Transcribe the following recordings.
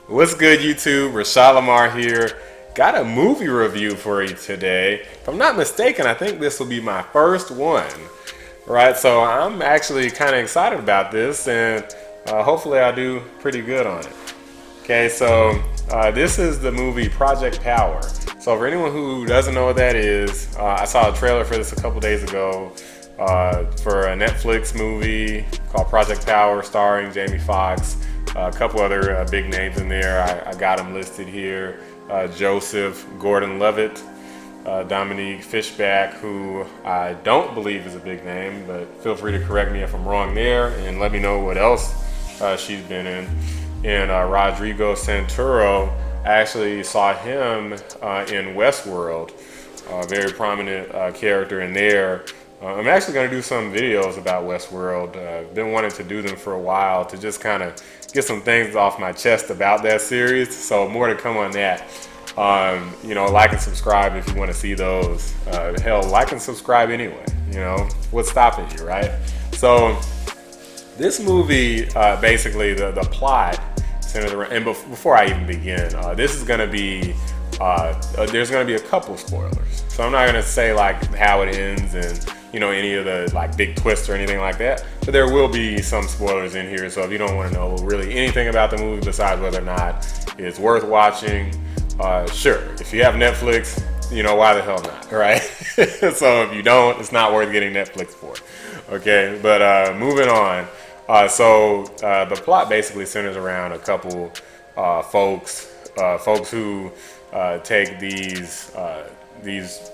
What's good, YouTube? Roshad Lamar here. Got a movie review for you today. If I'm not mistaken, I think this will be my first one. Right, so I'm actually kind of excited about this, and hopefully I'll do pretty good on it. Okay, so this is the movie Project Power. So for anyone who doesn't know what that is, I saw a trailer for this a couple days ago for a Netflix movie called Project Power, starring Jamie Foxx, a couple other big names in there. I got them listed here: Joseph Gordon-Levitt, Dominique Fishback, who I don't believe is a big name, but feel free to correct me if I'm wrong there, and let me know what else she's been in. And Rodrigo Santoro, I actually saw him in Westworld, a very prominent character in there. I'm actually going to do some videos about Westworld. I've been wanting to do them for a while to just kind of get some things off my chest about that series. So more to come on that. Like and subscribe if you want to see those. Hell, like and subscribe anyway. What's stopping you, right? So this movie, basically, the plot centers around, and before I even begin, this is going to be, there's going to be a couple spoilers. So I'm not going to say like how it ends and any of the like big twists or anything like that, but there will be some spoilers in here. So if you don't want to know really anything about the movie besides whether or not it's worth watching, sure. If you have Netflix, why the hell not, right? So if you don't, it's not worth getting Netflix for. Okay, but moving on. So the plot basically centers around a couple folks who take these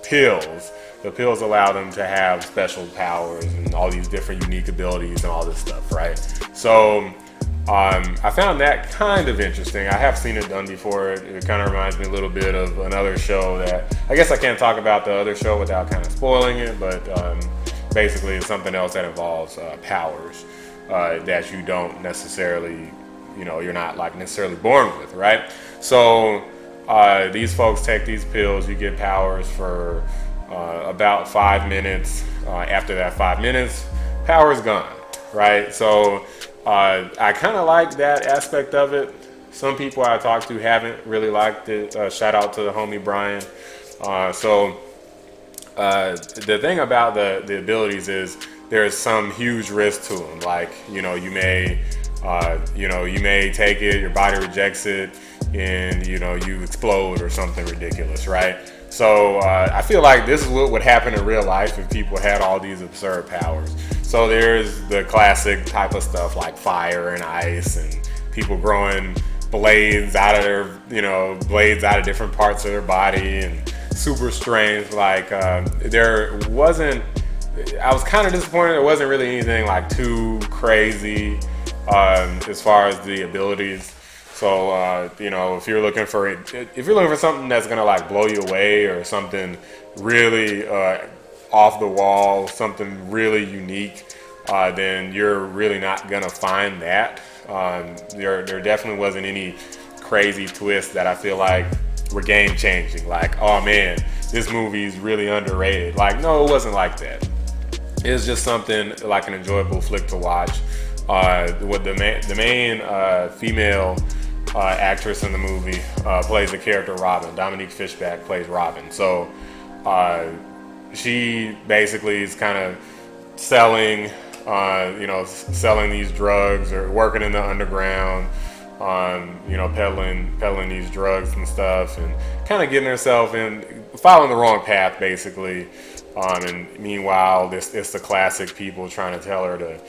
pills. The pills allow them to have special powers and all these different unique abilities and all this stuff, right? So I found that kind of interesting. I have seen it done before. It kind of reminds me a little bit of another show that I guess I can't talk about the other show without kind of spoiling it, but basically it's something else that involves powers that you don't necessarily, you're not like necessarily born with, right? So these folks take these pills. You get powers for about 5 minutes. After that 5 minutes, power's gone, right? So I kind of like that aspect of it. Some people I talked to haven't really liked it. Shout out to the homie Brian. The thing about the abilities is there's some huge risk to them. Like, you may take it, your body rejects it, and you explode or something ridiculous, right? So I feel like this is what would happen in real life if people had all these absurd powers. So there's the classic type of stuff like fire and ice and people growing blades out of different parts of their body and super strength. Like I was kind of disappointed there wasn't really anything like too crazy as far as the abilities. So if you're looking for something that's gonna like blow you away or something really off the wall, something really unique, then you're really not gonna find that. There definitely wasn't any crazy twist that I feel like were game changing. Like, oh man, this movie is really underrated. Like, no, it wasn't like that. It was just something like an enjoyable flick to watch. What the main female actress in the movie plays the character Robin. Dominique Fishback plays Robin. So she basically is kind of selling these drugs or working in the underground, peddling these drugs and stuff, and kind of getting herself in, following the wrong path basically. And meanwhile, it's the classic people trying to tell her to,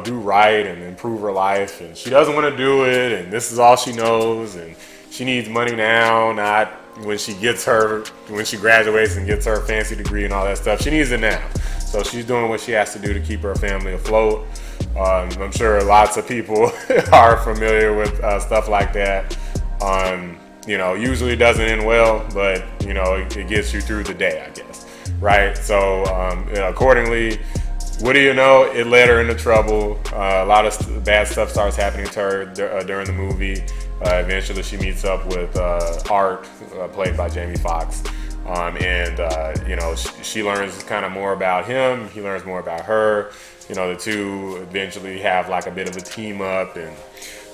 do right and improve her life, and she doesn't want to do it, and this is all she knows, and she needs money now, not when she graduates and gets her fancy degree and all that stuff. She needs it now. So she's doing what she has to do to keep her family afloat. I'm sure lots of people are familiar with stuff like that. Usually it doesn't end well, but it gets you through the day, I guess. Right, so accordingly, what do you know? It led her into trouble. A lot of bad stuff starts happening to her during the movie. Eventually, she meets up with Art, played by Jamie Foxx, she learns kind of more about him. He learns more about her. The two eventually have like a bit of a team up, and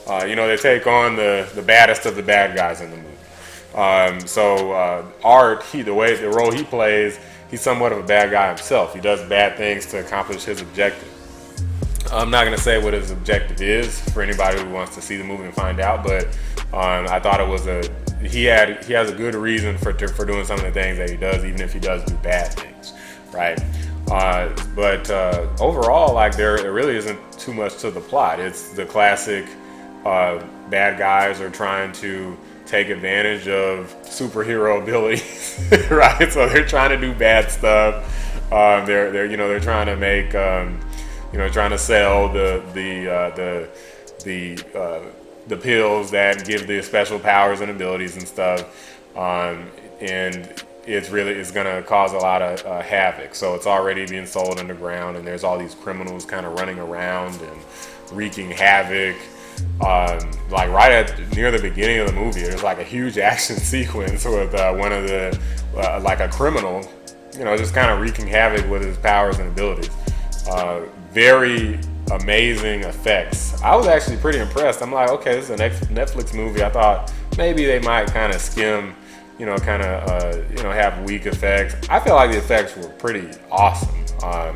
They take on the baddest of the bad guys in the movie. Art, the role he plays, he's somewhat of a bad guy himself. He does bad things to accomplish his objective. I'm not going to say what his objective is for anybody who wants to see the movie and find out, but I thought it was he has a good reason for doing some of the things that he does, even if he does do bad things, right? But overall, like there really isn't too much to the plot. It's the classic bad guys are trying to take advantage of superhero abilities, right? So they're trying to do bad stuff. They're trying to make trying to sell the pills that give the special powers and abilities and stuff, and it's going to cause a lot of havoc. So it's already being sold underground, and there's all these criminals kind of running around and wreaking havoc. Like near the beginning of the movie, there's like a huge action sequence with one of the like a criminal, just kind of wreaking havoc with his powers and abilities. Very amazing effects. I was actually pretty impressed. I'm like, okay, this is a Netflix movie. I thought maybe they might kind of skim, have weak effects. I feel like the effects were pretty awesome. A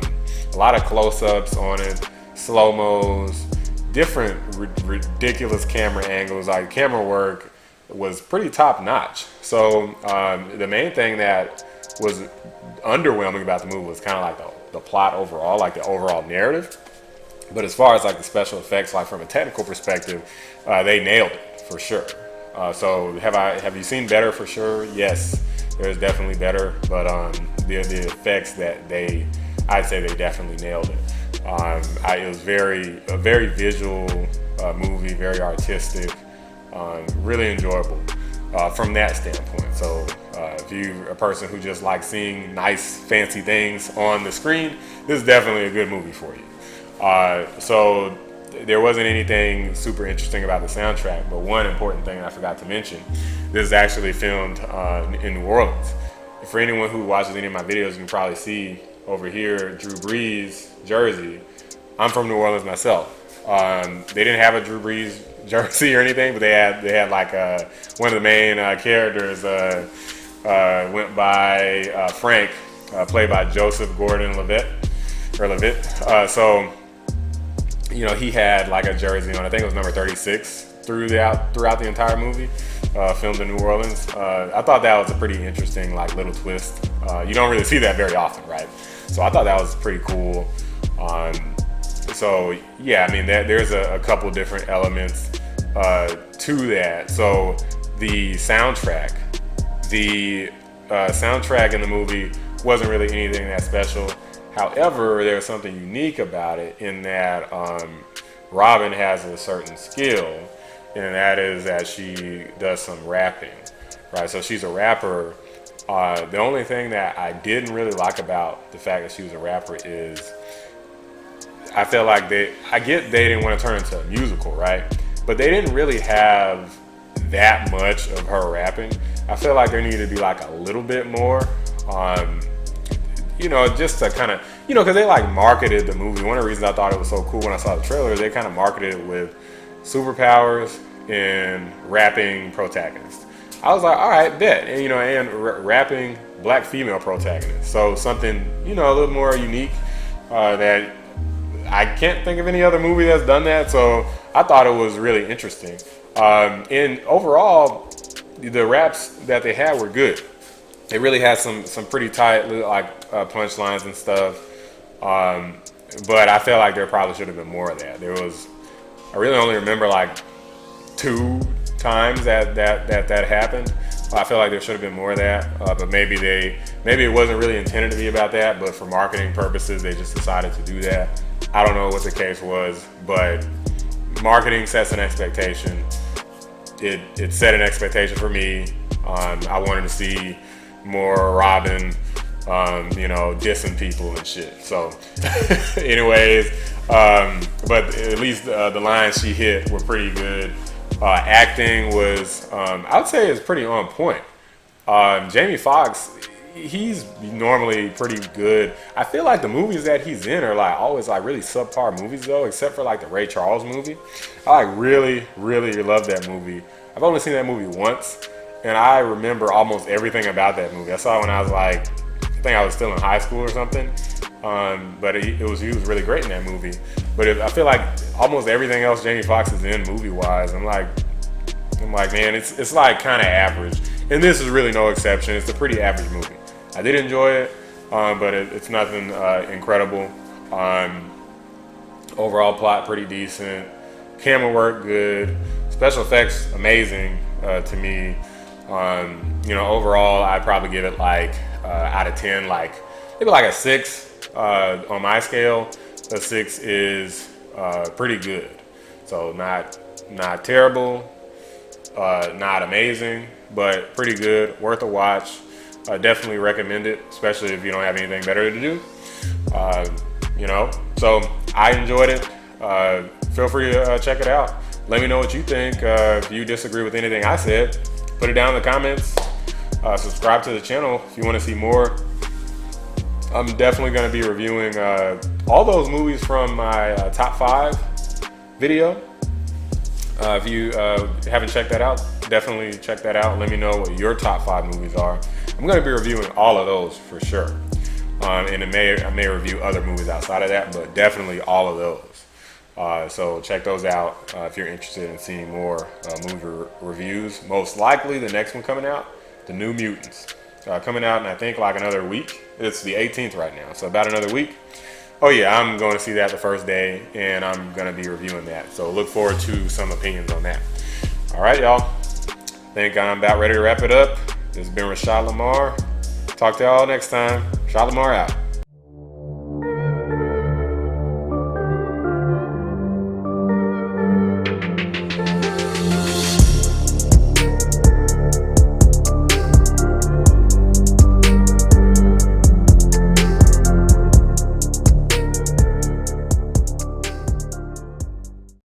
lot of close-ups on it, slow-mos, different ridiculous camera angles. Like camera work was pretty top-notch. So the main thing that was underwhelming about the movie was kind of like the plot overall, like the overall narrative. But as far as like the special effects, like from a technical perspective, they nailed it for sure. So have you seen better? For sure, yes, there's definitely better. But the effects I'd say they definitely nailed it. It was a very visual movie, very artistic, really enjoyable from that standpoint. So if you're a person who just likes seeing nice, fancy things on the screen, this is definitely a good movie for you. So there wasn't anything super interesting about the soundtrack, but one important thing I forgot to mention, this is actually filmed in New Orleans. For anyone who watches any of my videos, you can probably see over here Drew Brees jersey. I'm from New Orleans myself. They didn't have a Drew Brees jersey or anything, but they had like one of the main characters went by Frank, played by Joseph Gordon-Levitt. So he had like a jersey on. I think it was number 36 throughout the entire movie, filmed in New Orleans. I thought that was a pretty interesting like little twist. You don't really see that very often, right? So I thought that was pretty cool. So yeah, I mean there's a couple different elements to that. So the soundtrack in the movie wasn't really anything that special. However, there's something unique about it in that Robin has a certain skill, and that is that she does some rapping, right? So she's a rapper. The only thing that I didn't really like about the fact that she was a rapper is I felt like they didn't want to turn it into a musical, right? But they didn't really have that much of her rapping. I feel like there needed to be like a little bit more, just to kind of, because they like marketed the movie. One of the reasons I thought it was so cool when I saw the trailer, they kind of marketed it with superpowers and rapping protagonists. I was like, all right, bet. And rapping black female protagonists. So something, a little more unique that I can't think of any other movie that's done that. So I thought it was really interesting. And overall, the raps that they had were good. They really had some pretty tight like punchlines and stuff. But I felt like there probably should have been more of that. I really only remember like 2 times that happened. I feel like there should have been more of that, but maybe it wasn't really intended to be about that, but for marketing purposes, they just decided to do that. I don't know what the case was, but marketing sets an expectation. It set an expectation for me. I wanted to see more Robin, dissing people and shit. So, anyways, but at least the lines she hit were pretty good. Acting was, I would say, is pretty on point. Jamie Foxx, he's normally pretty good. I feel like the movies that he's in are like always like really subpar movies though, except for like the Ray Charles movie. I like really love that movie. I've only seen that movie once, and I remember almost everything about that movie. I saw it when I was like, I think I was still in high school or something. But he was really great in that movie. But I feel like almost everything else Jamie Foxx is in movie wise, I'm like, man, it's like kind of average. And this is really no exception. It's a pretty average movie. I did enjoy it, but it's nothing incredible. Overall plot pretty decent. Camera work good. Special effects amazing to me. Overall I'd probably give it like out of 10, like maybe like a 6 on my scale. A 6 is pretty good. So not terrible, not amazing, but pretty good, worth a watch. Definitely recommend it, especially if you don't have anything better to do. So I enjoyed it. Feel free to check it out. Let me know what you think. If you disagree with anything I said, put it down in the comments. Subscribe to the channel if you want to see more. I'm definitely going to be reviewing all those movies from my top 5 video. If you haven't checked that out, definitely check that out. Let me know what your top 5 movies are. I'm going to be reviewing all of those for sure. And I may review other movies outside of that, but definitely all of those. So check those out if you're interested in seeing more movie reviews. Most likely the next one coming out, The New Mutants. Coming out in I think like another week. It's the 18th right now, so about another week. Oh yeah, I'm going to see that the first day, and I'm going to be reviewing that. So look forward to some opinions on that. All right, y'all. I think I'm about ready to wrap it up. This has been Roshad Lamar. Talk to y'all next time. Roshad Lamar out.